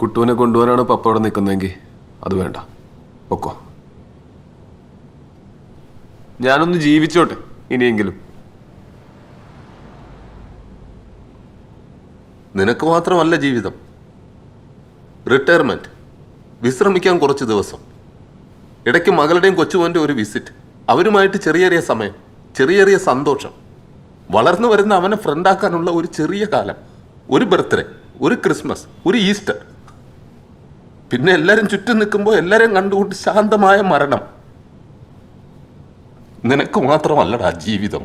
കുട്ടുവിനെ കൊണ്ടുപോകാനാണ് പപ്പ അവിടെ നിൽക്കുന്നതെങ്കിൽ അത് വേണ്ട, പൊക്കോ. ഞാനൊന്ന് ജീവിച്ചോട്ടെ ഇനിയെങ്കിലും. നിനക്ക് മാത്രമല്ല ജീവിതം, റിട്ടയർമെന്റ്, വിശ്രമിക്കാൻ കുറച്ച് ദിവസം, ഇടയ്ക്ക് മകളുടെയും കൊച്ചുമോൻ്റെ ഒരു വിസിറ്റ്, അവരുമായിട്ട് ചെറിയ ചെറിയ സമയം, ചെറിയ ചെറിയ സന്തോഷം, വളർന്നു വരുന്ന അവനെ ഫ്രണ്ടാക്കാനുള്ള ഒരു ചെറിയ കാലം, ഒരു ബർത്ത്ഡേ, ഒരു ക്രിസ്മസ്, ഒരു ഈസ്റ്റർ, പിന്നെ എല്ലാവരും ചുറ്റും നിൽക്കുമ്പോൾ എല്ലാവരെയും കണ്ടുകൊണ്ട് ശാന്തമായ മരണം. നിനക്ക് മാത്രമല്ലടാ ജീവിതം.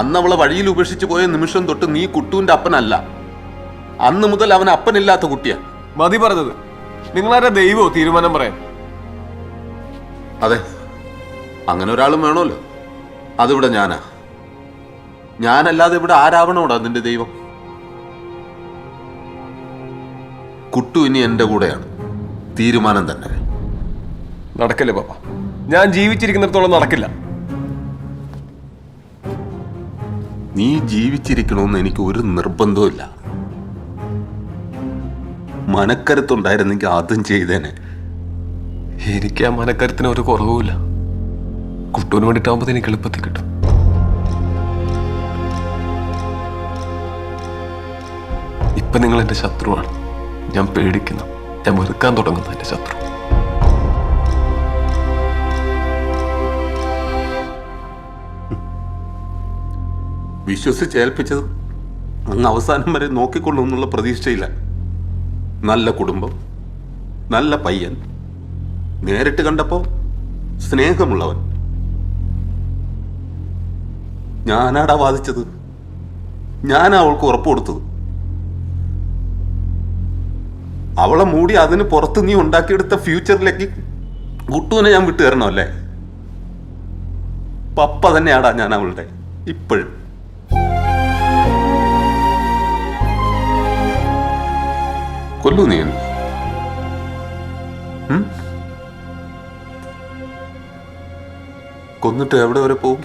അന്ന് അവളെ വഴിയിൽ ഉപേക്ഷിച്ചു പോയ നിമിഷം തൊട്ട് നീ കുട്ടുവിന്റെ അപ്പനല്ല. അന്ന് മുതൽ അവൻ അപ്പനില്ലാത്ത കുട്ടിയാ. മതി പറഞ്ഞത്. നിങ്ങളാരുടെ ദൈവോ തീരുമാനം പറയാൻ? അതെ, അങ്ങനെ ഒരാളും വേണമല്ലോ. അതിവിടെ ഞാനാ. ഞാനല്ലാതെ ഇവിടെ ആരാവണോടാ നിന്റെ ദൈവം? കുട്ടു ഇനി എന്റെ കൂടെയാണ്. തീരുമാനം തന്നെ. നടക്കില്ല പാപ്പ, ഞാൻ ജീവിച്ചിരിക്കുന്നിടത്തോളം നടക്കില്ല. നീ ജീവിച്ചിരിക്കണമെന്ന് എനിക്ക് ഒരു നിർബന്ധവുമില്ല. മനക്കരുത്തുണ്ടായിരുന്നെങ്കിൽ അതും ചെയ്തേനെ. എനിക്ക് ആ മനക്കരുത്തിന് ഒരു കുറവുമില്ല. കുട്ടുവിന് വേണ്ടിയിട്ടാകുമ്പോൾ എനിക്ക് എളുപ്പത്തിൽ കിട്ടും. ഇപ്പൊ നിങ്ങൾ എന്റെ ശത്രുവാണ്. ഞാൻ പേടിക്കുന്നു, ഞാൻ വെറുക്കാൻ തുടങ്ങുന്നു എന്റെ ശത്രു. വിശ്വസിച്ചേൽപ്പിച്ചത് അങ്ങ് അവസാനം വരെ നോക്കിക്കൊള്ളുമെന്നുള്ള പ്രതീക്ഷയില്ല. നല്ല കുടുംബം, നല്ല പയ്യൻ, നേരിട്ട് കണ്ടപ്പോ സ്നേഹമുള്ളവൻ. ഞാനാടാ വാദിച്ചത്, ഞാനാ അവൾക്ക് ഉറപ്പ് കൊടുത്തത്. അവളെ മൂടി അതിന് പുറത്ത് നീ ഉണ്ടാക്കിയെടുത്ത ഫ്യൂച്ചറിലേക്ക് കുട്ടുവിനെ ഞാൻ വിട്ടു തരണമല്ലേ? പപ്പ തന്നെയാടാ ഞാൻ അവളുടെ ഇപ്പോഴും. കൊല്ലു നീ കൊന്നിട്ട് എവിടെ വരെ പോവും?